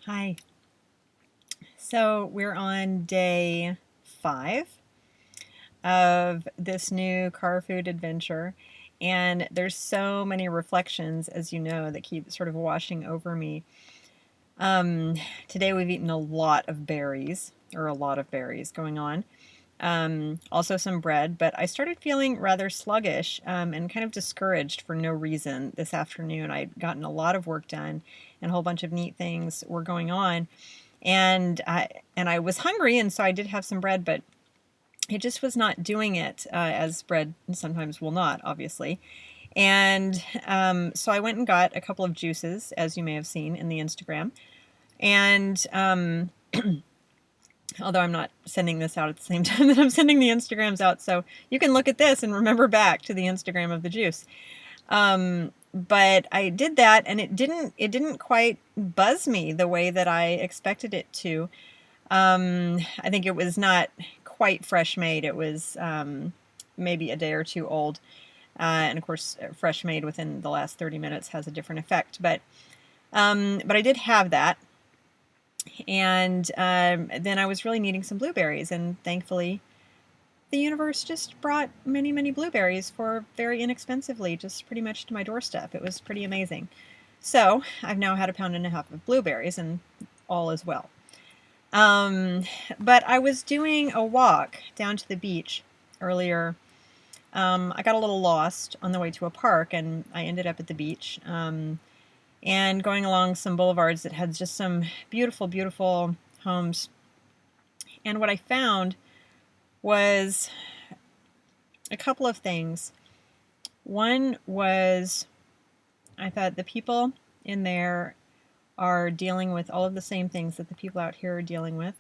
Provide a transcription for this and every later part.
Hi. So we're on day 5 of this new car food adventure, and there's so many reflections, as you know, that keep sort of washing over me. Um, Today we've eaten a lot of berries, or a lot of berries going on. Also some bread, but I started feeling rather sluggish and kind of discouraged for no reason this afternoon. I'd gotten a lot of work done, and a whole bunch of neat things were going on and I was hungry, and so I did have some bread, but it just was not doing it, as bread sometimes will not, obviously. And so I went and got a couple of juices, as you may have seen in the Instagram. And although I'm not sending this out at the same time that I'm sending the Instagrams out, so you can look at this and remember back to the Instagram of the juice. But I did that, and it didn't quite buzz me the way that I expected it to. I think it was not quite fresh made. It was maybe a day or two old. And of course, fresh made within the last 30 minutes has a different effect. But I did have that. And then I was really needing some blueberries. And thankfully, the universe just brought many, many blueberries for very inexpensively, just pretty much to my doorstep. It was pretty amazing. So I've now had a pound and a half of blueberries, and all is well. Um, but I was doing a walk down to the beach earlier. I got a little lost on the way to a park, and I ended up at the beach, and going along some boulevards that had just some beautiful, beautiful homes. And what I found was a couple of things. One was, I thought the people in there are dealing with all of the same things that the people out here are dealing with.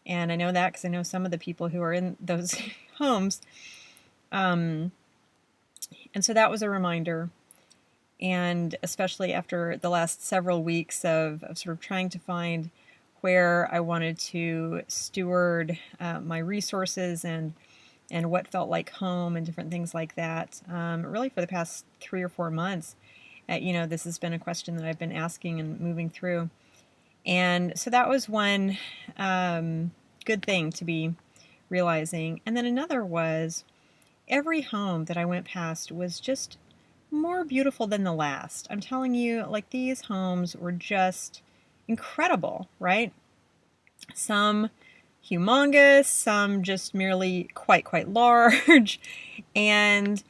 And I know that because I know some of the people who are in those homes. Um, and so that was a reminder. And especially after the last several weeks of sort of trying to find where I wanted to steward my resources and what felt like home and different things like that. Really, for the past 3 or 4 months, this has been a question that I've been asking and moving through. And so that was one good thing to be realizing. And then another was every home that I went past was just more beautiful than the last. I'm telling you, like, these homes were just incredible, right? Some humongous, some just merely quite large, and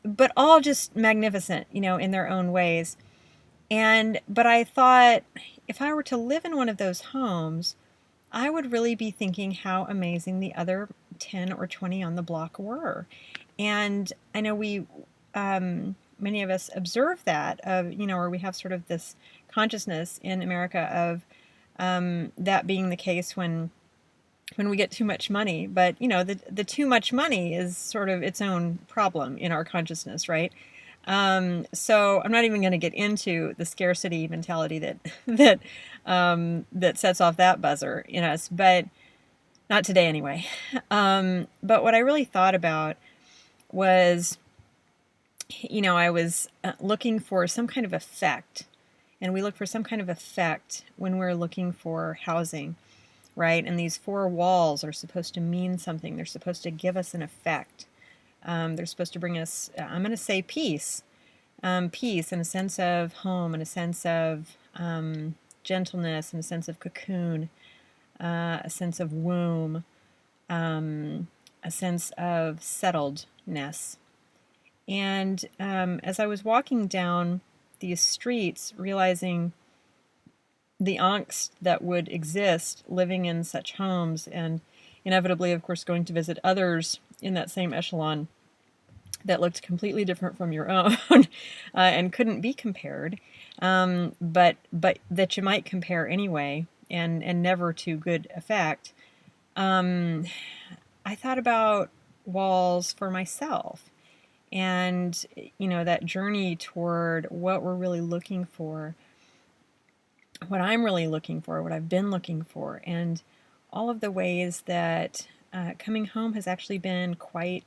but all just magnificent, in their own ways. But I thought, if I were to live in one of those homes, I would really be thinking how amazing the other 10 or 20 on the block were. And I know many of us observe that, or we have sort of this consciousness in America of that being the case when we get too much money. But, the too much money is sort of its own problem in our consciousness, right? So I'm not even going to get into the scarcity mentality that sets off that buzzer in us, but not today anyway. But what I really thought about was, I was looking for some kind of effect, and we look for some kind of effect when we're looking for housing, right? And these four walls are supposed to mean something. They're supposed to give us an effect. They're supposed to bring us, I'm going to say, peace. Peace and a sense of home and a sense of gentleness and a sense of cocoon, a sense of womb, a sense of settledness. And as I was walking down these streets, realizing the angst that would exist living in such homes, and inevitably, of course, going to visit others in that same echelon that looked completely different from your own and couldn't be compared, but that you might compare anyway, and never to good effect. I thought about walls for myself, and that journey toward what we're really looking for, what I'm really looking for, what I've been looking for, and all of the ways that coming home has actually been quite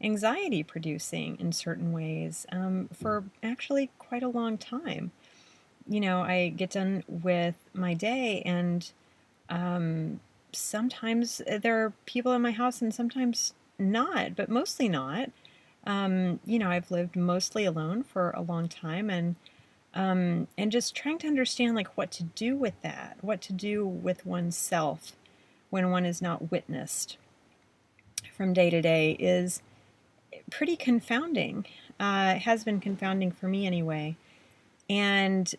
anxiety producing in certain ways, for actually quite a long time. I get done with my day, and sometimes there are people in my house and sometimes not, but mostly not. I've lived mostly alone for a long time, and just trying to understand like what to do with that, what to do with oneself when one is not witnessed from day to day is pretty confounding. It has been confounding for me anyway. And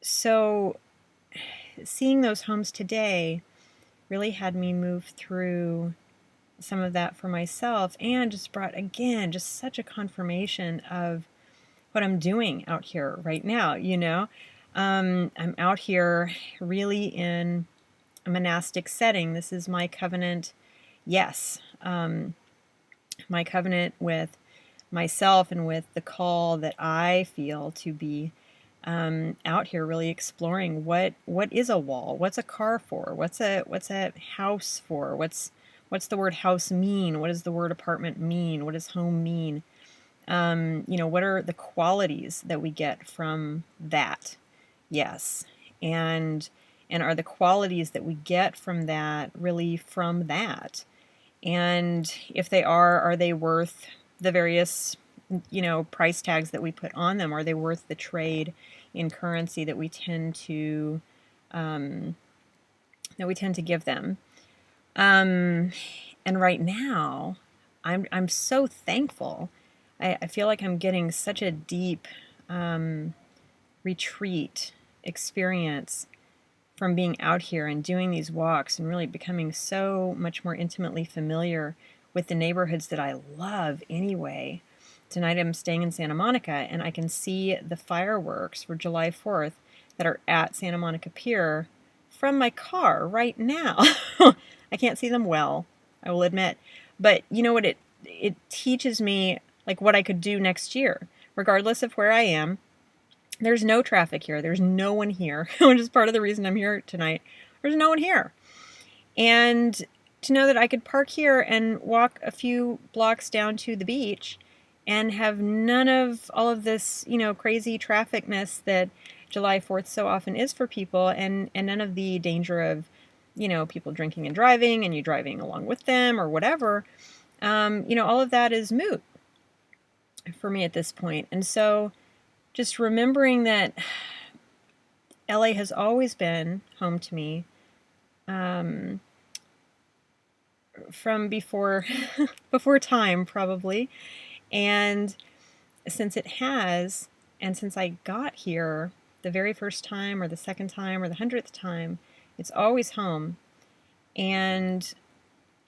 so seeing those homes today really had me move through some of that for myself, and just brought, again, just such a confirmation of what I'm doing out here right now. I'm out here really in a monastic setting. This is my covenant. Yes. My covenant with myself and with the call that I feel to be out here really exploring what is a wall, what's a car for, what's a house for, what's the word house mean, what does the word apartment mean, what does home mean, what are the qualities that we get from that? Yes. And are the qualities that we get from that really from that? And if they are they worth the various, price tags that we put on them? Are they worth the trade in currency that we tend to give them? And right now, I'm so thankful. I feel like I'm getting such a deep retreat experience from being out here and doing these walks, and really becoming so much more intimately familiar with the neighborhoods that I love anyway. Tonight I'm staying in Santa Monica, and I can see the fireworks for July 4th that are at Santa Monica Pier from my car right now. I can't see them well, I will admit. But you know what? It teaches me like what I could do next year, regardless of where I am. There's no traffic here. There's no one here, which is part of the reason I'm here tonight. There's no one here. And to know that I could park here and walk a few blocks down to the beach and have none of all of this, crazy trafficness that July 4th so often is for people, and none of the danger of, people drinking and driving and you driving along with them or whatever. All of that is moot for me at this point. And so just remembering that LA has always been home to me, from before time, probably. And since it has, and since I got here the very first time or the second time or the 100th time, it's always home. And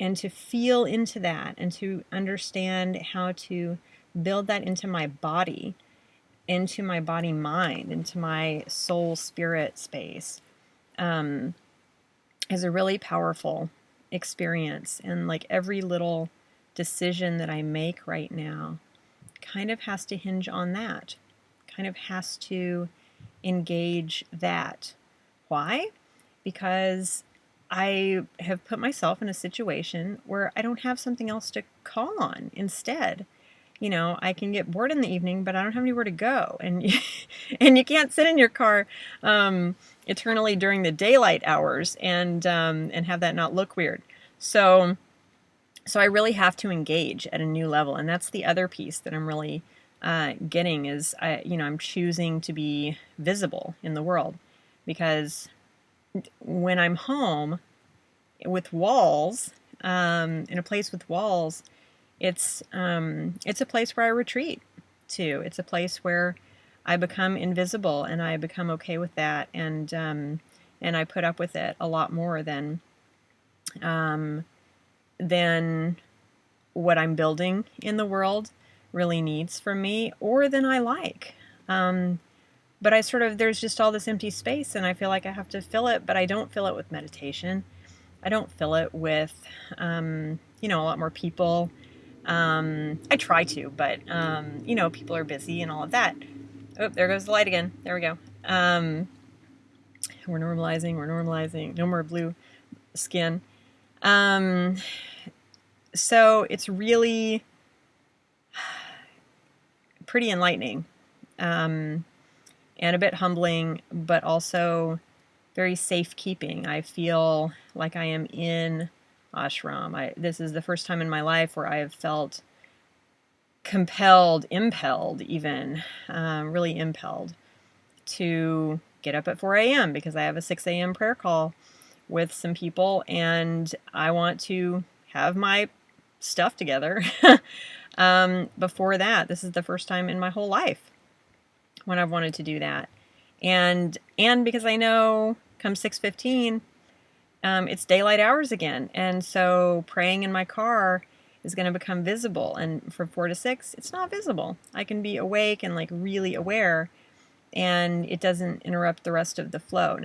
to feel into that and to understand how to build that into my body, mind, into my soul spirit space, is a really powerful experience. And like every little decision that I make right now kind of has to hinge on that, kind of has to engage that. Why? Because I have put myself in a situation where I don't have something else to call on instead. I can get bored in the evening, but I don't have anywhere to go. And and you can't sit in your car eternally during the daylight hours and have that not look weird. So I really have to engage at a new level, and that's the other piece that I'm really getting is I'm choosing to be visible in the world, because when I'm home with walls, in a place with walls, it's a place where I retreat to. It's a place where I become invisible, and I become okay with that, and I put up with it a lot more than what I'm building in the world really needs from me, or than I like. But there's just all this empty space, and I feel like I have to fill it, but I don't fill it with meditation. I don't fill it with, a lot more people. I try to, but, people are busy and all of that. Oh, there goes the light again. There we go. We're normalizing. No more blue skin. So it's really pretty enlightening. and a bit humbling, but also very safekeeping. I feel like I am in ashram. This is the first time in my life where I have felt compelled, impelled even, really impelled to get up at 4 a.m. because I have a 6 a.m. prayer call with some people, and I want to have my stuff together. Before that, this is the first time in my whole life when I've wanted to do that. And because I know come 6:15, it's daylight hours again. And so praying in my car is going to become visible. And from 4 to 6, it's not visible. I can be awake and like really aware, and it doesn't interrupt the rest of the flow.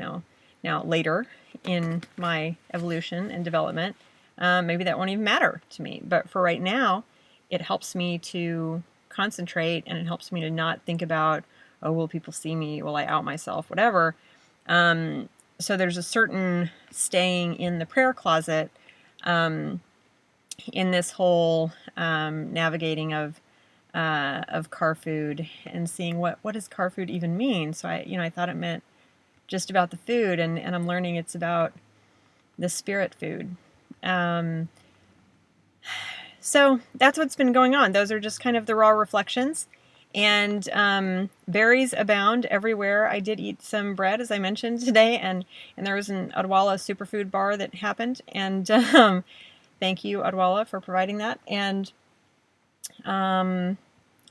Now later in my evolution and development, maybe that won't even matter to me. But for right now, it helps me to concentrate, and it helps me to not think about, oh, will people see me? Will I out myself? Whatever. So there's a certain staying in the prayer closet in this whole navigating of car food and seeing what does car food even mean. So I thought it meant just about the food, and I'm learning it's about the spirit food. So that's what's been going on. Those are just kind of the raw reflections. And berries abound everywhere. I did eat some bread, as I mentioned today, and there was an Odwalla superfood bar that happened. And thank you, Odwalla, for providing that. And I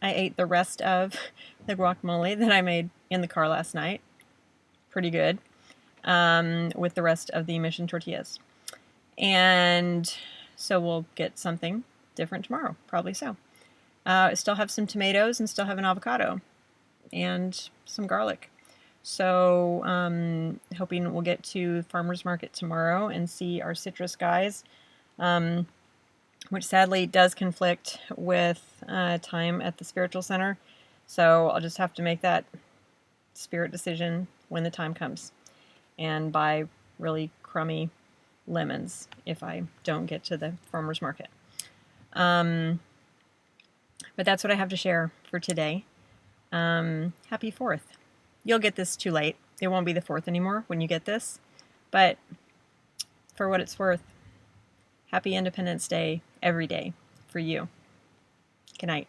ate the rest of the guacamole that I made in the car last night. Pretty good. With the rest of the mission tortillas. And so we'll get something different tomorrow, probably so. I still have some tomatoes and still have an avocado and some garlic. So hoping we'll get to farmer's market tomorrow and see our citrus guys, which sadly does conflict with time at the spiritual center. So I'll just have to make that spirit decision when the time comes and buy really crummy lemons if I don't get to the farmer's market. But that's what I have to share for today. Happy 4th. You'll get this too late. It won't be the 4th anymore when you get this. But for what it's worth, happy Independence Day every day for you. Good night.